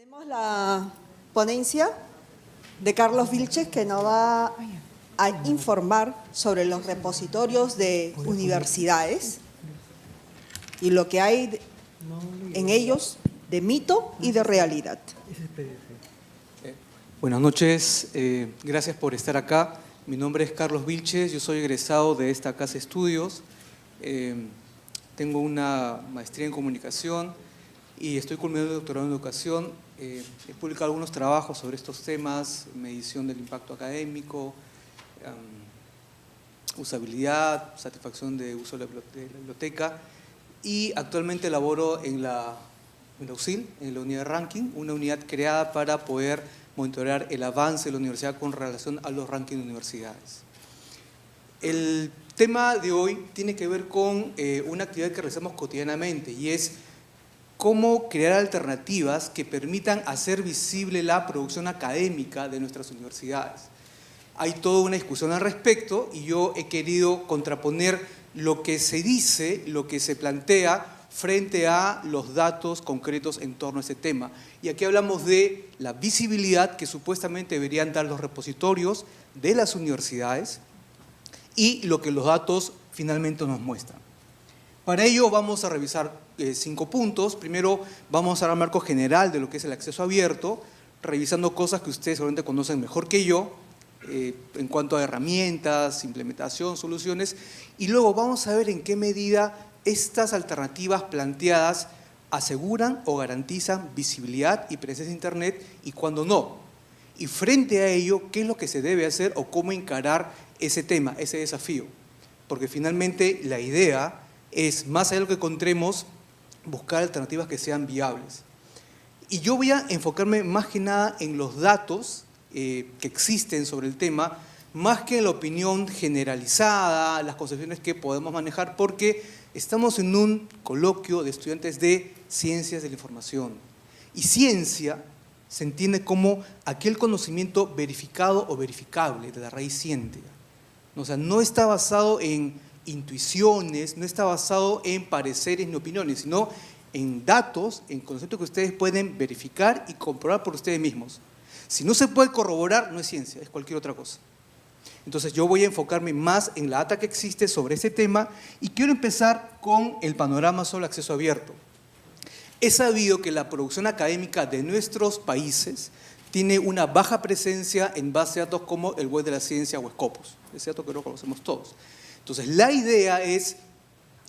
Tenemos la ponencia de Carlos Vilches, que nos va a informar sobre los repositorios de universidades y lo que hay en ellos de mito y de realidad. Buenas noches, gracias por estar acá. Mi nombre es Carlos Vilches, yo soy egresado de esta casa de estudios. Tengo una maestría en comunicación y estoy culminando el doctorado en educación. He publicado algunos trabajos sobre estos temas: medición del impacto académico, usabilidad, satisfacción de uso de la biblioteca, y actualmente laboro en la UCIL, en la unidad de ranking, una unidad creada para poder monitorear el avance de la universidad con relación a los rankings de universidades. El tema de hoy tiene que ver con una actividad que realizamos cotidianamente, y es cómo crear alternativas que permitan hacer visible la producción académica de nuestras universidades. Hay toda una discusión al respecto y yo he querido contraponer lo que se dice, lo que se plantea frente a los datos concretos en torno a ese tema. Y aquí hablamos de la visibilidad que supuestamente deberían dar los repositorios de las universidades y lo que los datos finalmente nos muestran. Para ello vamos a revisar 5 puntos. Primero vamos a dar el marco general de lo que es el acceso abierto, revisando cosas que ustedes seguramente conocen mejor que yo, en cuanto a herramientas, implementación, soluciones, y luego vamos a ver en qué medida estas alternativas planteadas aseguran o garantizan visibilidad y presencia de Internet y cuándo no. Y frente a ello, ¿qué es lo que se debe hacer o cómo encarar ese tema, ese desafío? Porque finalmente la idea es, más allá de lo que encontremos, buscar alternativas que sean viables. Y yo voy a enfocarme más que nada en los datos que existen sobre el tema, más que en la opinión generalizada, las concepciones que podemos manejar, porque estamos en un coloquio de estudiantes de Ciencias de la Información. Y ciencia se entiende como aquel conocimiento verificado o verificable de la raíz cientia. O sea, no está basado en intuiciones, no está basado en pareceres ni opiniones, sino en datos, en conceptos que ustedes pueden verificar y comprobar por ustedes mismos. Si no se puede corroborar, no es ciencia, es cualquier otra cosa. Entonces yo voy a enfocarme más en la data que existe sobre ese tema y quiero empezar con el panorama sobre el acceso abierto. Es sabido que la producción académica de nuestros países tiene una baja presencia en bases de datos como el Web de la Ciencia o Scopus. Ese dato que lo conocemos todos. Entonces la idea es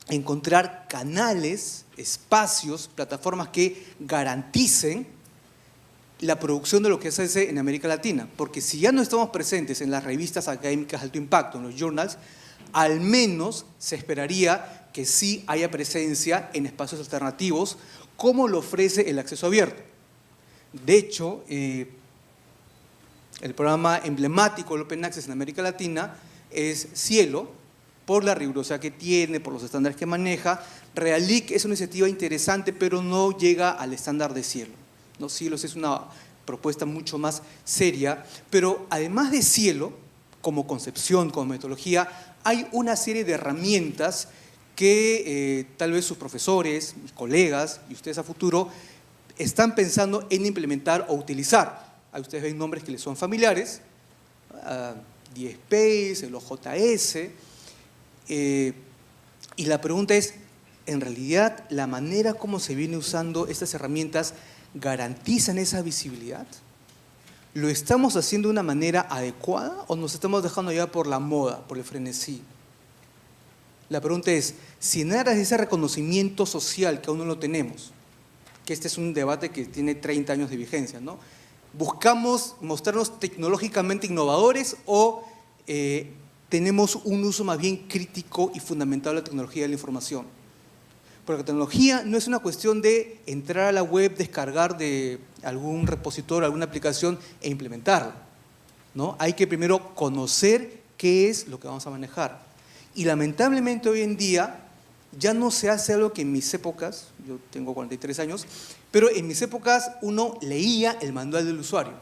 encontrar canales, espacios, plataformas que garanticen la producción de lo que se hace en América Latina, porque si ya no estamos presentes en las revistas académicas de alto impacto, en los journals, al menos se esperaría que sí haya presencia en espacios alternativos, como lo ofrece el acceso abierto. De hecho, el programa emblemático del Open Access en América Latina es Cielo, por la rigurosidad que tiene, por los estándares que maneja. Realic es una iniciativa interesante, pero no llega al estándar de Cielo. ¿No? Cielo es una propuesta mucho más seria, pero además de Cielo, como concepción, como metodología, hay una serie de herramientas que tal vez sus profesores, mis colegas y ustedes a futuro están pensando en implementar o utilizar. Ahí ustedes ven nombres que les son familiares, DSpace, el OJS, y la pregunta es, ¿en realidad la manera como se viene usando estas herramientas garantizan esa visibilidad? ¿Lo estamos haciendo de una manera adecuada o nos estamos dejando llevar por la moda, por el frenesí? La pregunta es, si en aras de ese reconocimiento social que aún no lo tenemos, que este es un debate que tiene 30 años de vigencia, ¿no? ¿Buscamos mostrarnos tecnológicamente innovadores o tenemos un uso más bien crítico y fundamental de la tecnología de la información? Porque la tecnología no es una cuestión de entrar a la web, descargar de algún repositorio, alguna aplicación e implementarla, ¿no? Hay que primero conocer qué es lo que vamos a manejar. Y lamentablemente hoy en día ya no se hace algo que en mis épocas, yo tengo 43 años, pero en mis épocas uno leía el manual del usuario.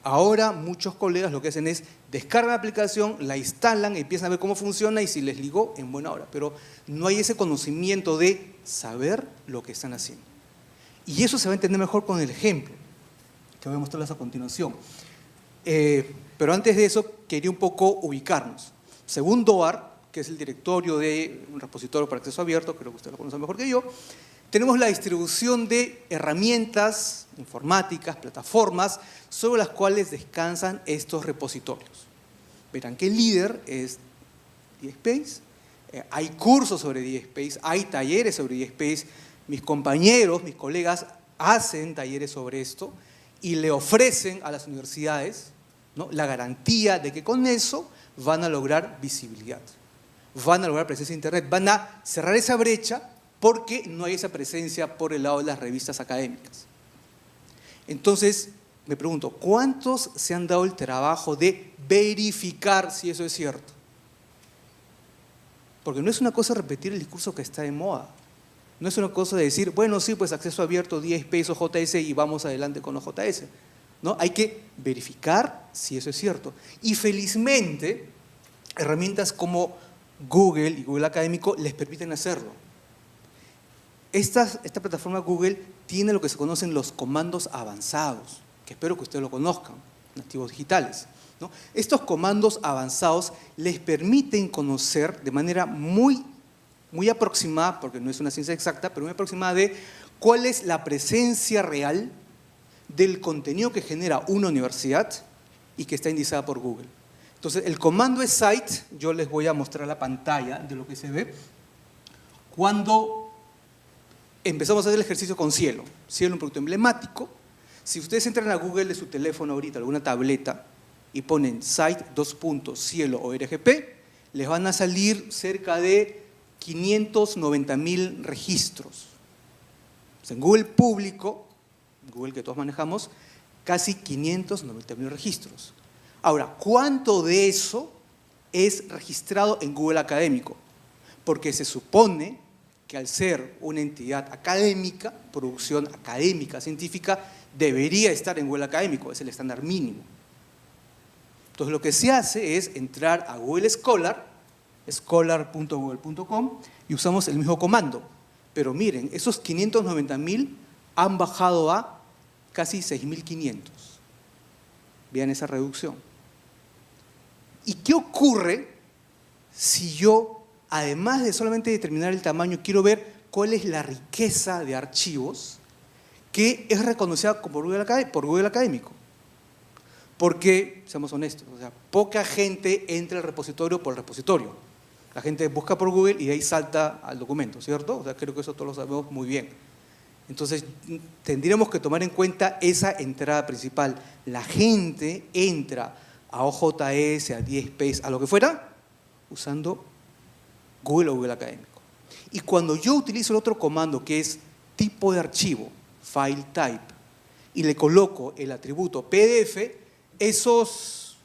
Ahora muchos colegas lo que hacen es descargan la aplicación, la instalan, empiezan a ver cómo funciona y si les ligó, en buena hora. Pero no hay ese conocimiento de saber lo que están haciendo. Y eso se va a entender mejor con el ejemplo, que voy a mostrarles a continuación. Pero antes de eso, quería un poco ubicarnos. Según DOAR, que es el directorio de un repositorio para acceso abierto, creo que ustedes lo conocen mejor que yo, tenemos la distribución de herramientas informáticas, plataformas, sobre las cuales descansan estos repositorios. Verán que el líder es DSpace, hay cursos sobre DSpace, hay talleres sobre DSpace, mis compañeros, mis colegas hacen talleres sobre esto y le ofrecen a las universidades, ¿no?, la garantía de que con eso van a lograr visibilidad, van a lograr presencia en Internet, van a cerrar esa brecha porque no hay esa presencia por el lado de las revistas académicas. Entonces, me pregunto, ¿cuántos se han dado el trabajo de verificar si eso es cierto? Porque no es una cosa repetir el discurso que está de moda. No es una cosa de decir, bueno, sí, pues acceso abierto, DSpace o JS y vamos adelante con los JS. ¿No? Hay que verificar si eso es cierto. Y felizmente, herramientas como Google y Google Académico les permiten hacerlo. Esta plataforma Google tiene lo que se conocen los comandos avanzados, que espero que ustedes lo conozcan, nativos digitales, ¿no? Estos comandos avanzados les permiten conocer de manera muy aproximada, porque no es una ciencia exacta, pero muy aproximada de cuál es la presencia real del contenido que genera una universidad y que está indicada por Google. Entonces, el comando es cite, yo les voy a mostrar la pantalla de lo que se ve. Cuando empezamos a hacer el ejercicio con Cielo. Cielo es un producto emblemático. Si ustedes entran a Google de su teléfono ahorita, alguna tableta, y ponen site, Cielo o RGP, les van a salir cerca de 590.000 registros. En Google público, Google que todos manejamos, casi 590.000 registros. Ahora, ¿cuánto de eso es registrado en Google Académico? Porque se supone que al ser una entidad académica, producción académica, científica, debería estar en Google Académico, es el estándar mínimo. Entonces lo que se hace es entrar a Google Scholar, scholar.google.com, y usamos el mismo comando. Pero miren, esos 590.000 han bajado a casi 6.500. Vean esa reducción. ¿Y qué ocurre si yo, además de solamente determinar el tamaño, quiero ver cuál es la riqueza de archivos que es reconocida por Google Académico? Porque, seamos honestos, o sea, poca gente entra al repositorio por el repositorio. La gente busca por Google y de ahí salta al documento, ¿cierto? O sea, creo que eso todos lo sabemos muy bien. Entonces, tendríamos que tomar en cuenta esa entrada principal. La gente entra a OJS, a DSpace, a lo que fuera, usando Google o Google Académico. Y cuando yo utilizo el otro comando, que es tipo de archivo, file type, y le coloco el atributo PDF, esos,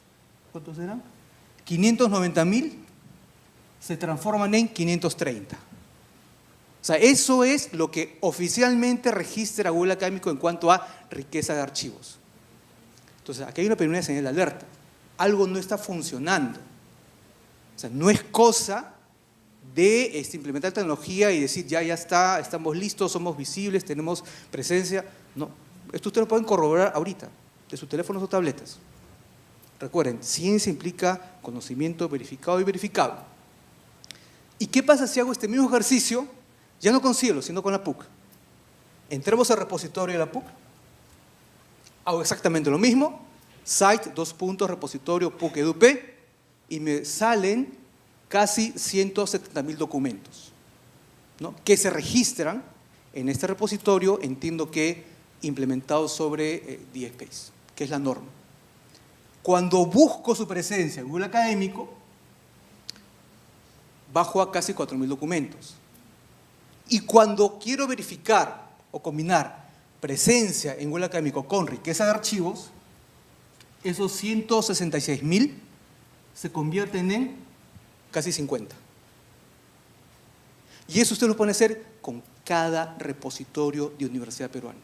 ¿cuántos eran? 590.000 se transforman en 530. O sea, eso es lo que oficialmente registra Google Académico en cuanto a riqueza de archivos. Entonces, aquí hay una primera señal de alerta. Algo no está funcionando. O sea, no es cosa de implementar tecnología y decir, ya está, estamos listos, somos visibles, tenemos presencia. No, esto ustedes lo pueden corroborar ahorita, de sus teléfonos o tabletas. Recuerden, ciencia implica conocimiento verificado y verificable. ¿Y qué pasa si hago este mismo ejercicio, ya no con Cielo, sino con la PUC? Entremos al repositorio de la PUC, hago exactamente lo mismo, site, repositorio PUC EduP, y me salen casi 170.000 documentos, ¿no?, que se registran en este repositorio, entiendo que implementados sobre DSpace, que es la norma. Cuando busco su presencia en Google Académico, bajo a casi 4.000 documentos. Y cuando quiero verificar o combinar presencia en Google Académico con riqueza de archivos, esos 166.000 se convierten en casi 50. Y eso usted lo puede hacer con cada repositorio de universidad peruana.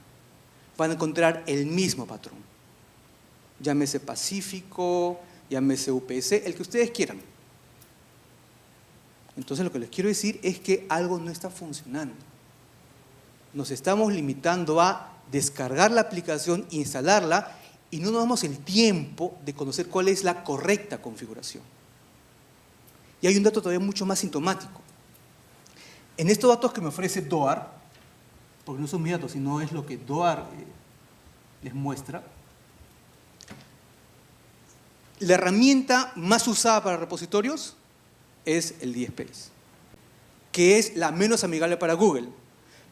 Van a encontrar el mismo patrón. Llámese Pacífico, llámese UPS, el que ustedes quieran. Entonces lo que les quiero decir es que algo no está funcionando. nos estamos limitando a descargar la aplicación, instalarla, y no nos damos el tiempo de conocer cuál es la correcta configuración. Y hay un dato todavía mucho más sintomático. En estos datos que me ofrece DOAR, porque no son mis datos, sino es lo que DOAR les muestra, la herramienta más usada para repositorios es el DSpace, que es la menos amigable para Google.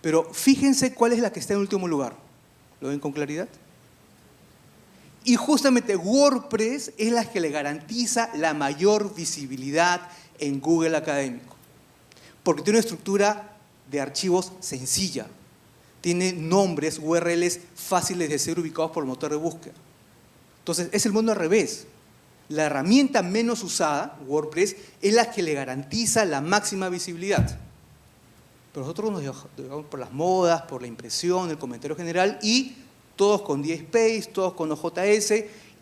Pero fíjense cuál es la que está en último lugar. ¿Lo ven con claridad? Y justamente WordPress es la que le garantiza la mayor visibilidad en Google Académico, porque tiene una estructura de archivos sencilla, tiene nombres, URLs fáciles de ser ubicados por el motor de búsqueda. Entonces, es el mundo al revés. La herramienta menos usada, WordPress, es la que le garantiza la máxima visibilidad. Pero nosotros nos llevamos por las modas, por la impresión, el comentario general, y todos con DSpace, todos con OJS,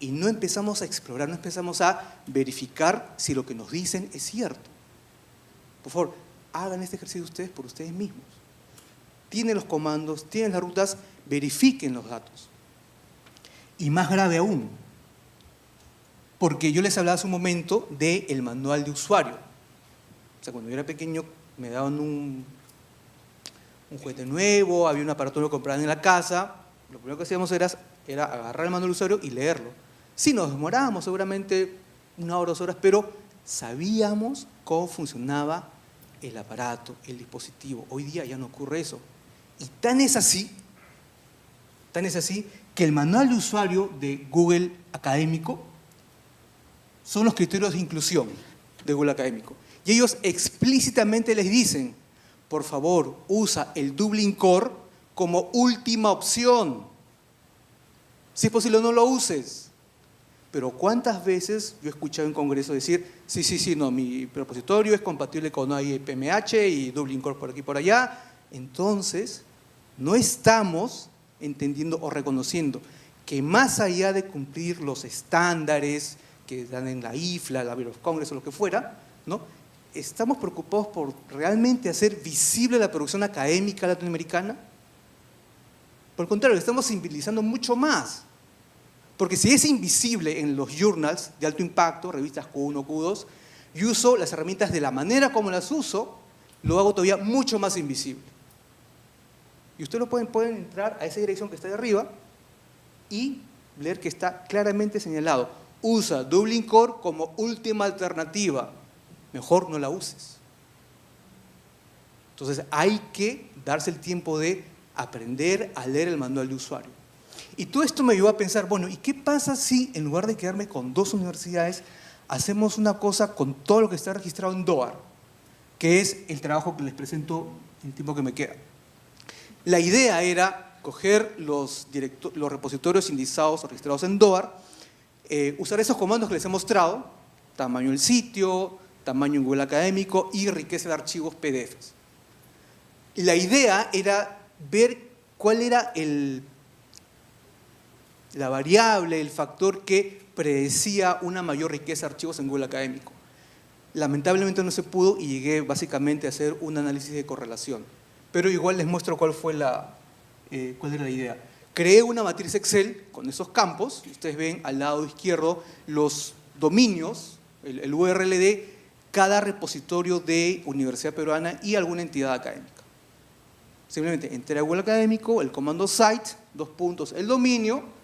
y no empezamos a explorar, no empezamos a verificar si lo que nos dicen es cierto. Por favor, hagan este ejercicio ustedes por ustedes mismos. Tienen los comandos, tienen las rutas, verifiquen los datos. Y más grave aún, porque yo les hablaba hace un momento del manual de usuario. O sea, cuando yo era pequeño me daban un juguete nuevo, había un aparato que compraban en la casa, lo primero que hacíamos era agarrar el manual de usuario y leerlo. Sí, nos demorábamos seguramente 1 hora, 2 horas, pero sabíamos cómo funcionaba el aparato, el dispositivo. Hoy día ya no ocurre eso. Y tan es así que el manual de usuario de Google Académico son los criterios de inclusión de Google Académico. Y ellos explícitamente les dicen, por favor, usa el Dublin Core como última opción. Si es posible, no lo uses. Pero ¿cuántas veces yo he escuchado en Congreso decir, sí, no, mi repositorio es compatible con PMH y Dublin Core por aquí y por allá? Entonces, no estamos entendiendo o reconociendo que más allá de cumplir los estándares que dan en la IFLA, la Library of Congress o lo que fuera, ¿no?, estamos preocupados por realmente hacer visible la producción académica latinoamericana. Por el contrario, estamos civilizando mucho más. Porque si es invisible en los journals de alto impacto, revistas Q1, Q2, yo uso las herramientas de la manera como las uso, lo hago todavía mucho más invisible. Y ustedes pueden entrar a esa dirección que está de arriba y leer que está claramente señalado. Usa Dublin Core como última alternativa. Mejor no la uses. Entonces hay que darse el tiempo de aprender a leer el manual de usuario. Y todo esto me llevó a pensar, bueno, ¿y qué pasa si en lugar de quedarme con 2 universidades, hacemos una cosa con todo lo que está registrado en DOAR, que es el trabajo que les presento en el tiempo que me queda? La idea era coger los repositorios indizados o registrados en DOAR, usar esos comandos que les he mostrado, tamaño del sitio, tamaño en Google Académico y riqueza de archivos PDFs. Y la idea era ver cuál era la variable, el factor que predecía una mayor riqueza de archivos en Google Académico. Lamentablemente no se pudo y llegué básicamente a hacer un análisis de correlación. Pero igual les muestro cuál era la idea. Creé una matriz Excel con esos campos. Ustedes ven al lado izquierdo los dominios, el URL de cada repositorio de Universidad Peruana y alguna entidad académica. Simplemente entré a Google Académico, el comando site, el dominio,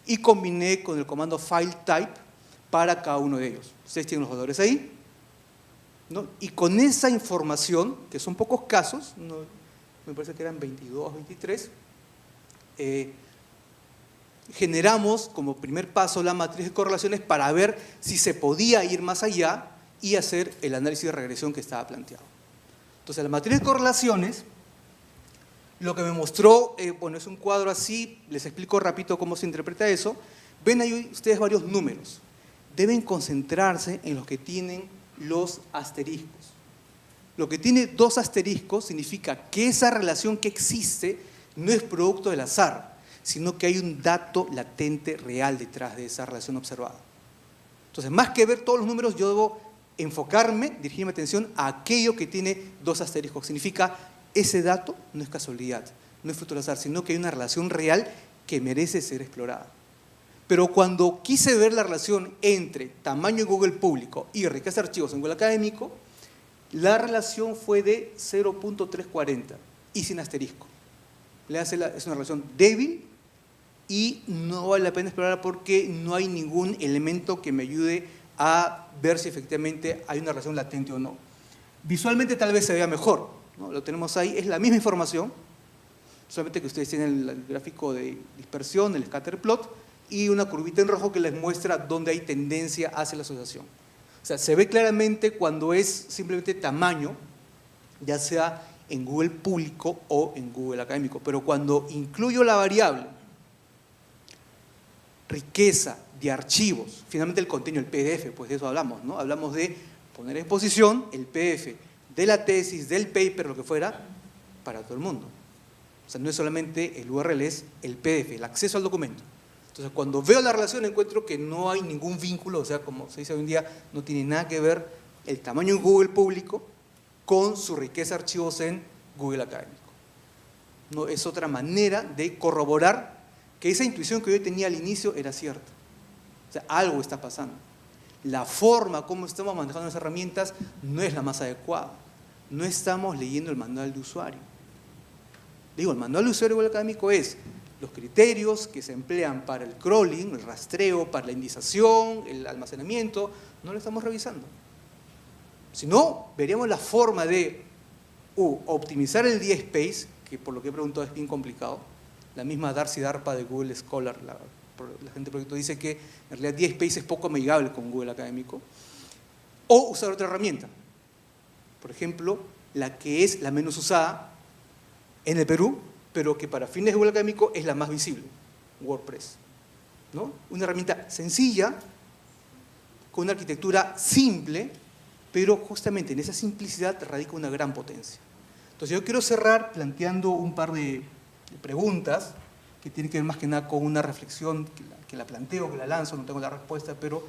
y combiné con el comando file type para cada uno de ellos. Ustedes tienen los valores ahí, ¿no? Y con esa información, que son pocos casos, ¿no?, me parece que eran 22, 23, generamos como primer paso la matriz de correlaciones para ver si se podía ir más allá y hacer el análisis de regresión que estaba planteado. Entonces, la matriz de correlaciones, lo que me mostró, bueno, es un cuadro así, les explico rápido cómo se interpreta eso. Ven ahí ustedes varios números. Deben concentrarse en los que tienen los asteriscos. Lo que tiene 2 asteriscos significa que esa relación que existe no es producto del azar, sino que hay un dato latente real detrás de esa relación observada. Entonces, más que ver todos los números, yo debo enfocarme, dirigir mi atención a aquello que tiene 2 asteriscos. Significa, ese dato no es casualidad, no es fruto del azar, sino que hay una relación real que merece ser explorada. Pero cuando quise ver la relación entre tamaño de Google público y riqueza de archivos en Google académico, la relación fue de 0.340 y sin asterisco. Es una relación débil y no vale la pena explorarla porque no hay ningún elemento que me ayude a ver si efectivamente hay una relación latente o no. Visualmente tal vez se vea mejor, ¿no? Lo tenemos ahí, es la misma información, solamente que ustedes tienen el gráfico de dispersión, el scatter plot, y una curvita en rojo que les muestra dónde hay tendencia hacia la asociación. O sea, se ve claramente cuando es simplemente tamaño, ya sea en Google público o en Google académico. Pero cuando incluyo la variable riqueza de archivos, finalmente el contenido, el PDF, pues de eso hablamos, ¿no? Hablamos de poner a exposición el PDF de la tesis, del paper, lo que fuera, para todo el mundo. O sea, no es solamente el URL, es el PDF, el acceso al documento. Entonces, cuando veo la relación encuentro que no hay ningún vínculo, o sea, como se dice hoy en día, no tiene nada que ver el tamaño en Google público con su riqueza de archivos en Google académico. No, es otra manera de corroborar que esa intuición que yo tenía al inicio era cierta. O sea, algo está pasando. La forma como estamos manejando las herramientas no es la más adecuada. No estamos leyendo el manual de usuario. Digo, el manual de usuario de Google académico es los criterios que se emplean para el crawling, el rastreo, para la indización, el almacenamiento, no lo estamos revisando. Si no, veríamos la forma de optimizar el DSpace, que por lo que he preguntado es bien complicado. La misma Darcy DARPA de Google Scholar, la gente del proyecto dice que en realidad DSpace es poco amigable con Google académico. O usar otra herramienta. Por ejemplo, la que es la menos usada en el Perú, pero que para fines de Google académico es la más visible, WordPress, ¿no? Una herramienta sencilla, con una arquitectura simple, pero justamente en esa simplicidad radica una gran potencia. Entonces yo quiero cerrar planteando un par de preguntas que tienen que ver más que nada con una reflexión que la planteo, que la lanzo, no tengo la respuesta, pero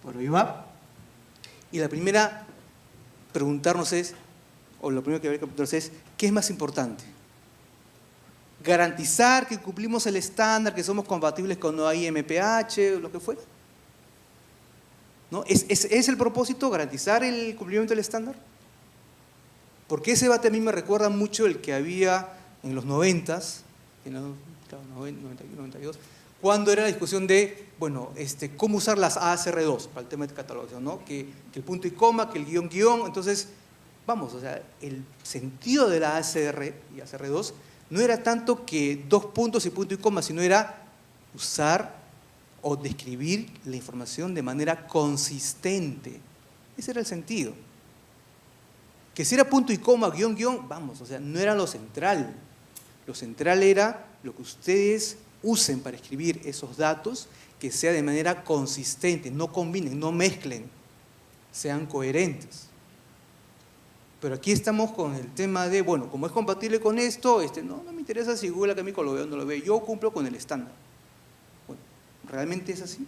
por ahí va. Y la primera preguntarnos es, o lo primero que habría que preguntarnos es, ¿qué es más importante? ¿Garantizar que cumplimos el estándar, que somos compatibles con OAI, MPH, o lo que fuera? ¿No? ¿Es el propósito garantizar el cumplimiento del estándar? Porque ese debate a mí me recuerda mucho el que había en los 90s, claro, 91, 92, cuando era la discusión de, bueno, cómo usar las ASR2 para el tema de catalogación, ¿no? Que el punto y coma, que el guión, guión. Entonces, vamos, o sea, el sentido de la ASR y ASR2 no era tanto que dos puntos y punto y coma, sino era usar o describir la información de manera consistente. Ese era el sentido. Que si era punto y coma, guión, guión, vamos, o sea, no era lo central. Lo central era lo que ustedes usen para escribir esos datos, que sea de manera consistente, no combinen, no mezclen, sean coherentes. Pero aquí estamos con el tema de, bueno, como es compatible con esto, no me interesa si Google académico lo ve o no lo ve, yo cumplo con el estándar. Bueno, ¿realmente es así?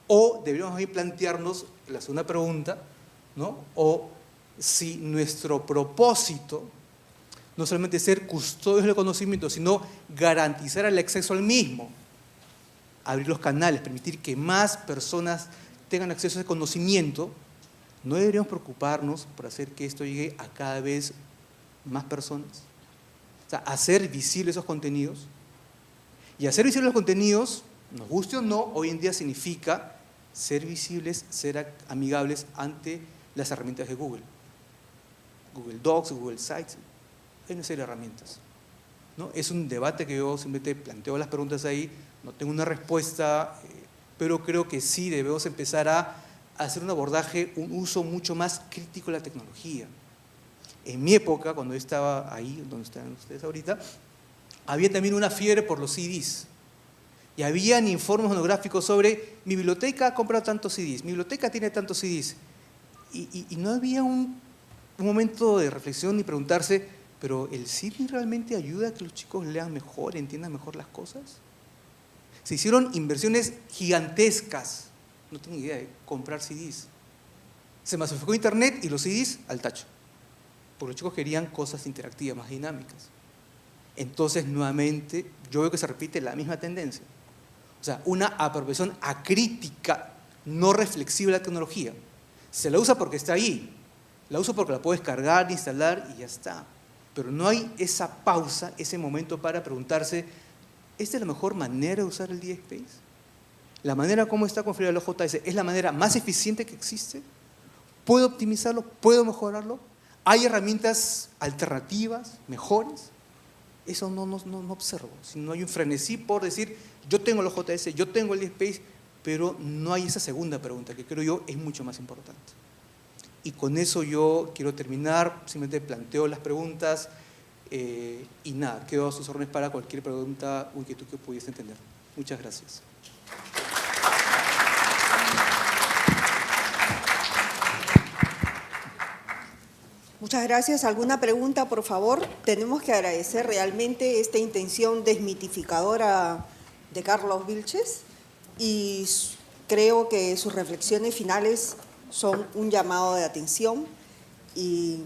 O deberíamos ahí plantearnos la segunda pregunta, ¿no? O si nuestro propósito no solamente ser custodios del conocimiento, sino garantizar el acceso al mismo, abrir los canales, permitir que más personas tengan acceso a ese conocimiento, ¿no deberíamos preocuparnos por hacer que esto llegue a cada vez más personas? O sea, hacer visibles esos contenidos. Y hacer visibles los contenidos, nos guste o no, hoy en día significa ser visibles, ser amigables ante las herramientas de Google. Google Docs, Google Sites, hay una serie de herramientas, ¿no? Es un debate que yo simplemente planteo las preguntas ahí, no tengo una respuesta, pero creo que sí debemos empezar a hacer un abordaje, un uso mucho más crítico de la tecnología. En mi época, cuando yo estaba ahí, donde están ustedes ahorita, había también una fiebre por los CDs. Y habían informes monográficos sobre mi biblioteca ha comprado tantos CDs, mi biblioteca tiene tantos CDs. Y no había un momento de reflexión ni preguntarse, ¿pero el CD realmente ayuda a que los chicos lean mejor, entiendan mejor las cosas? Se hicieron inversiones gigantescas, no tengo idea de comprar CDs. Se masificó Internet y los CDs al tacho, porque los chicos querían cosas interactivas, más dinámicas. Entonces, nuevamente, yo veo que se repite la misma tendencia. O sea, una apropiación acrítica, no reflexiva de la tecnología. Se la usa porque está ahí, la uso porque la puedes cargar, instalar y ya está. Pero no hay esa pausa, ese momento para preguntarse, ¿esta es la mejor manera de usar el DSpace? ¿La manera como está configurado el OJS es la manera más eficiente que existe? ¿Puedo optimizarlo? ¿Puedo mejorarlo? ¿Hay herramientas alternativas, mejores? Eso no observo. Si no hay un frenesí por decir, yo tengo el OJS, yo tengo el DSpace, pero no hay esa segunda pregunta, que creo yo es mucho más importante. Y con eso yo quiero terminar, simplemente planteo las preguntas y nada, quedo a sus órdenes para cualquier pregunta o inquietud que pudiese entender. Muchas gracias. Muchas gracias. ¿Alguna pregunta, por favor? Tenemos que agradecer realmente esta intención desmitificadora de Carlos Vilches y creo que sus reflexiones finales son un llamado de atención y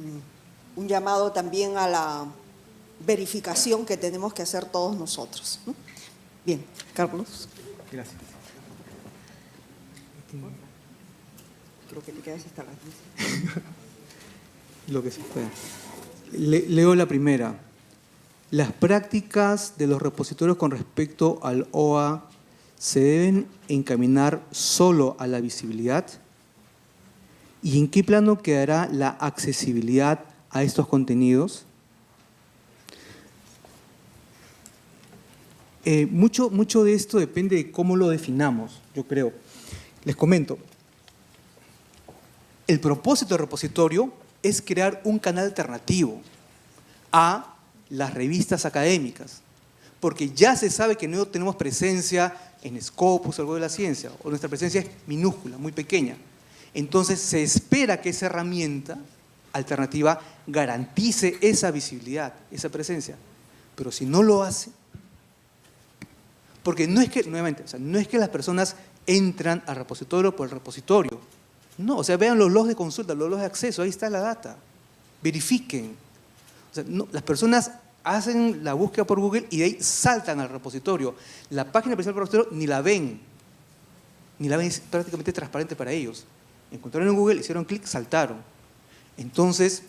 un llamado también a la verificación que tenemos que hacer todos nosotros. Bien, Carlos. Gracias. Creo que te quedas hasta las 10. Lo que se pueda. Leo la primera. Las prácticas de los repositorios con respecto al OA se deben encaminar solo a la visibilidad. ¿Y en qué plano quedará la accesibilidad a estos contenidos? Mucho de esto depende de cómo lo definamos, yo creo. Les comento. El propósito del repositorio es crear un canal alternativo a las revistas académicas, porque ya se sabe que no tenemos presencia en Scopus o algo de la ciencia, o nuestra presencia es minúscula, muy pequeña. Entonces se espera que esa herramienta alternativa garantice esa visibilidad, esa presencia, pero si no lo hace, porque no es que, nuevamente, o sea, no es que las personas entran al repositorio por el repositorio. No, o sea, vean los logs de consulta, los logs de acceso, ahí está la data. Verifiquen. O sea, no, las personas hacen la búsqueda por Google y de ahí saltan al repositorio. La página principal del repositorio ni la ven, es prácticamente transparente para ellos. Encontraron en Google, hicieron clic, saltaron. Entonces,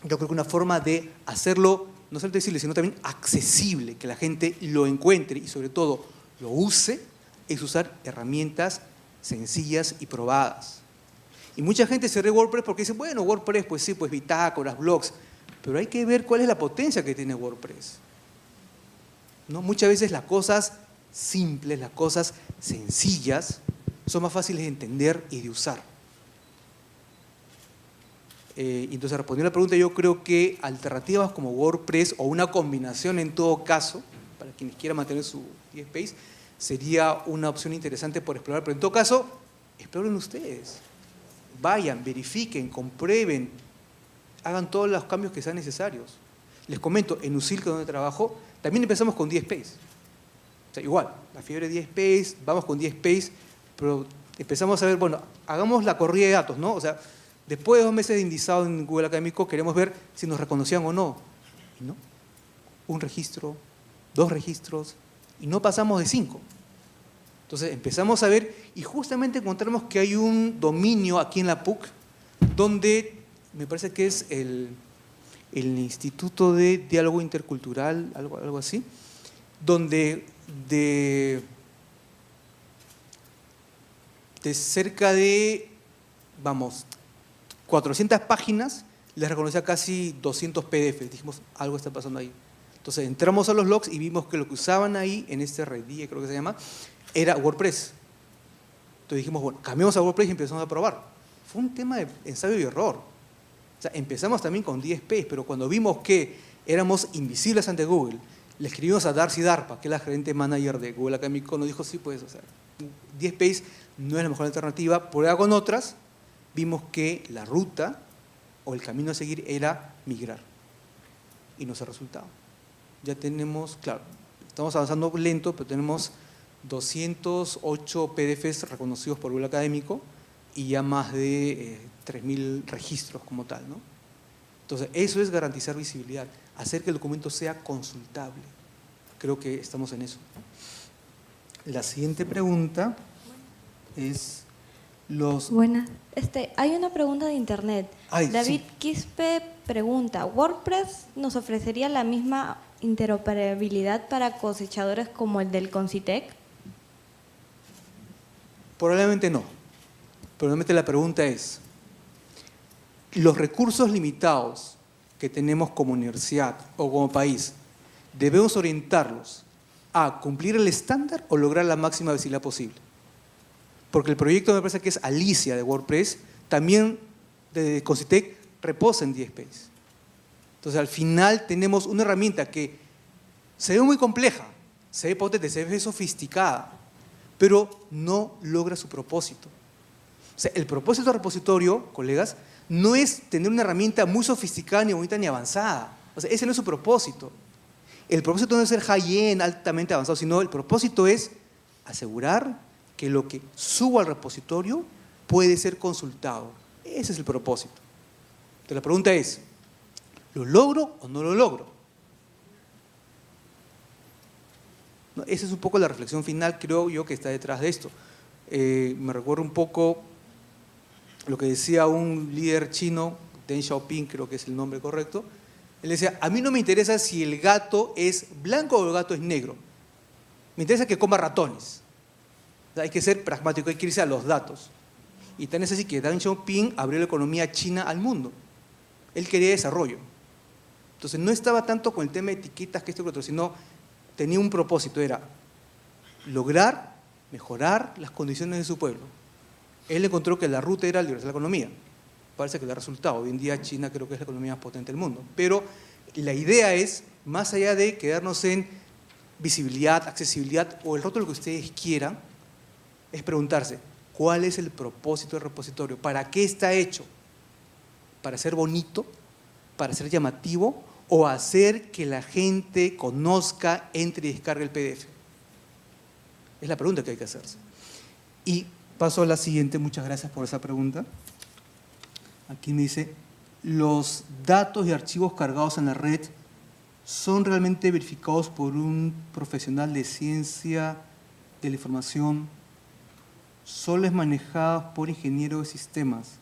yo creo que una forma de hacerlo, no solo accesible, sino también accesible, que la gente lo encuentre y sobre todo lo use, es usar herramientas sencillas y probadas. Y mucha gente se ríe de WordPress porque dice, bueno, WordPress, pues sí, pues bitácoras, blogs, pero hay que ver cuál es la potencia que tiene WordPress. ¿No? Muchas veces las cosas simples, las cosas sencillas, son más fáciles de entender y de usar. Entonces, respondiendo a la pregunta, yo creo que alternativas como WordPress o una combinación en todo caso, para quienes quieran mantener su DSpace, sería una opción interesante por explorar, pero en todo caso, exploren ustedes. Vayan, verifiquen, comprueben, hagan todos los cambios que sean necesarios. Les comento, en USIL, que es donde trabajo, también empezamos con DSpace. O sea, igual, la fiebre de DSpace, vamos con DSpace, pero empezamos a ver, bueno, hagamos la corrida de datos, ¿no? O sea, después de 2 meses de indizado en Google Académico, queremos ver si nos reconocían o no. Y no. Un registro, 2 registros, y no pasamos de 5. Entonces empezamos a ver y justamente encontramos que hay un dominio aquí en la PUC donde me parece que es el Instituto de Diálogo Intercultural, algo así, donde de cerca de, 400 páginas, les reconocía casi 200 PDFs. Dijimos, algo está pasando ahí. Entonces entramos a los logs y vimos que lo que usaban ahí, en este Redie, creo que se llama, era WordPress. Entonces dijimos, bueno, cambiamos a WordPress y empezamos a probar. Fue un tema de ensayo y error. O sea, empezamos también con DSpace, pero cuando vimos que éramos invisibles ante Google, le escribimos a Darcy Darpa, que es la gerente manager de Google Académico, nos dijo, sí, pues, o sea, DSpace no es la mejor alternativa, prueba con otras, vimos que la ruta o el camino a seguir era migrar. Y nos ha resultado. Ya tenemos, claro, estamos avanzando lento, pero tenemos 208 PDFs reconocidos por Google Académico y ya más de 3.000 registros como tal, ¿no? Entonces, eso es garantizar visibilidad. hacer que el documento sea consultable. Creo que estamos en eso. La siguiente pregunta es Buenas. Hay una pregunta de internet. Ay, David sí. Quispe pregunta, ¿WordPress nos ofrecería la misma interoperabilidad para cosechadores como el del Concitec? Probablemente no. Probablemente la pregunta es, los recursos limitados que tenemos como universidad o como país, ¿debemos orientarlos a cumplir el estándar o lograr la máxima visibilidad posible? Porque el proyecto me parece que es Alicia de WordPress, también de Concitec reposa en DSpace. Entonces al final tenemos una herramienta que se ve muy compleja, se ve potente, se ve sofisticada, pero no logra su propósito. O sea, el propósito del repositorio, colegas, no es tener una herramienta muy sofisticada, ni bonita, ni avanzada. O sea, ese no es su propósito. El propósito no es ser high-end, altamente avanzado, sino el propósito es asegurar que lo que subo al repositorio puede ser consultado. Ese es el propósito. Entonces la pregunta es, ¿lo logro o no lo logro? No, esa es un poco la reflexión final, creo yo, que está detrás de esto. Me recuerda un poco lo que decía un líder chino, Deng Xiaoping, creo que es el nombre correcto. Él decía, a mí no me interesa si el gato es blanco o el gato es negro. Me interesa que coma ratones. O sea, hay que ser pragmático, hay que irse a los datos. Y tan es así que Deng Xiaoping abrió la economía china al mundo. Él quería desarrollo. Entonces no estaba tanto con el tema de etiquetas que esto que otro, sino tenía un propósito, era lograr mejorar las condiciones de su pueblo. Él encontró que la ruta era liberalizar la economía. Parece que le ha resultado. Hoy en día China creo que es la economía más potente del mundo. Pero la idea es, más allá de quedarnos en visibilidad, accesibilidad o el rótulo que ustedes quieran, es preguntarse, ¿cuál es el propósito del repositorio? ¿Para qué está hecho? ¿Para ser bonito? ¿Para ser llamativo? ¿O hacer que la gente conozca, entre y descargue el PDF? Es la pregunta que hay que hacerse. Y paso a la siguiente, muchas gracias por esa pregunta. Aquí me dice, ¿los datos y archivos cargados en la red son realmente verificados por un profesional de ciencia de la información? ¿Solo es manejada por ingenieros de sistemas?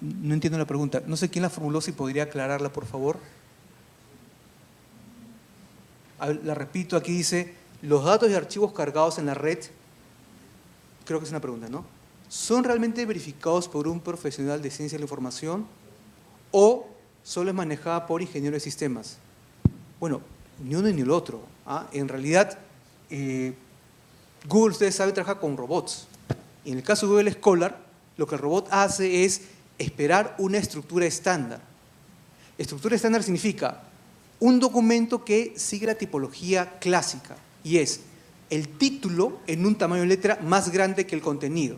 No entiendo la pregunta. No sé quién la formuló, si podría aclararla, por favor. La repito, aquí dice, ¿los datos y archivos cargados en la red, creo que es una pregunta, ¿no?, son realmente verificados por un profesional de ciencia de la información o solo es manejada por ingenieros de sistemas? Bueno, ni uno ni el otro. En realidad, Google, ustedes saben, trabaja con robots. Y en el caso de Google Scholar, lo que el robot hace es esperar una estructura estándar. Estructura estándar significa un documento que sigue la tipología clásica y es el título en un tamaño de letra más grande que el contenido.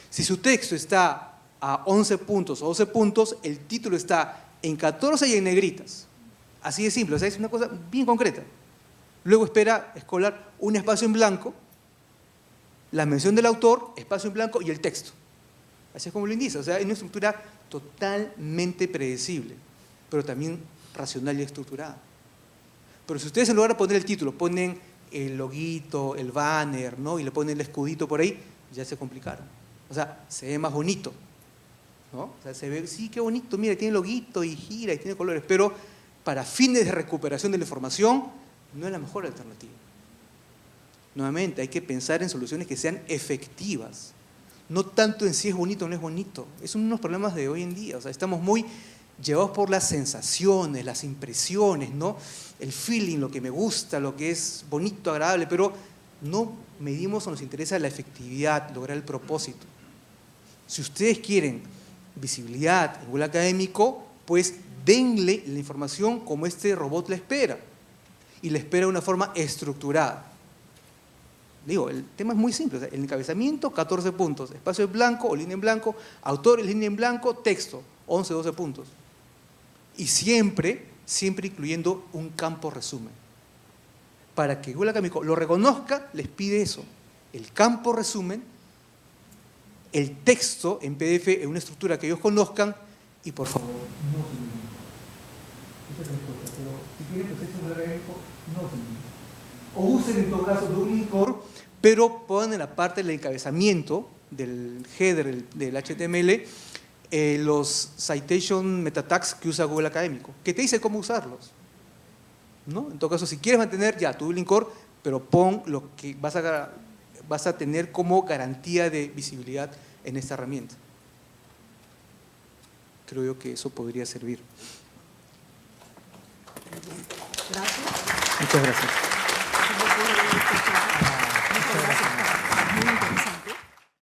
Si su texto está a 11 puntos o 12 puntos, el título está en 14 y en negritas. Así de simple, o sea, es una cosa bien concreta. Luego espera Scholar un espacio en blanco, la mención del autor, espacio en blanco y el texto. Así es como lo indica, o sea, es una estructura totalmente predecible, pero también racional y estructurada. Pero si ustedes en lugar de poner el título, ponen el loguito, el banner, ¿no?, y le ponen el escudito por ahí, ya se complicaron. O sea, se ve más bonito, ¿no? O sea, se ve, sí, qué bonito, mira, tiene loguito y gira y tiene colores, pero para fines de recuperación de la información no es la mejor alternativa. Nuevamente, hay que pensar en soluciones que sean efectivas, no tanto en si es bonito o no es bonito. Esos son unos problemas de hoy en día, o sea, estamos muy llevados por las sensaciones, las impresiones, ¿no?, el feeling, lo que me gusta, lo que es bonito, agradable, pero no medimos o nos interesa la efectividad, lograr el propósito. Si ustedes quieren visibilidad en Google Académico, pues denle la información como este robot la espera, y la espera de una forma estructurada. Digo, el tema es muy simple, o sea, el encabezamiento, 14 puntos, espacio en blanco o línea en blanco, autor, línea en blanco, texto, 11, 12 puntos. Y siempre incluyendo un campo resumen. Para que Google Académico lo reconozca, les pide eso, el campo resumen, el texto en PDF en una estructura que ellos conozcan y, por favor, no. quieren procesos de académico, no tienen. O usen en todo caso Dublin Core, pero pongan en la parte del encabezamiento del header del HTML los citation meta tags que usa Google Académico, que te dice cómo usarlos, ¿no? En todo caso, si quieres mantener ya tu Dublin Core, pero pon lo que vas a tener como garantía de visibilidad en esta herramienta. Creo yo que eso podría servir. Gracias. Muchas gracias.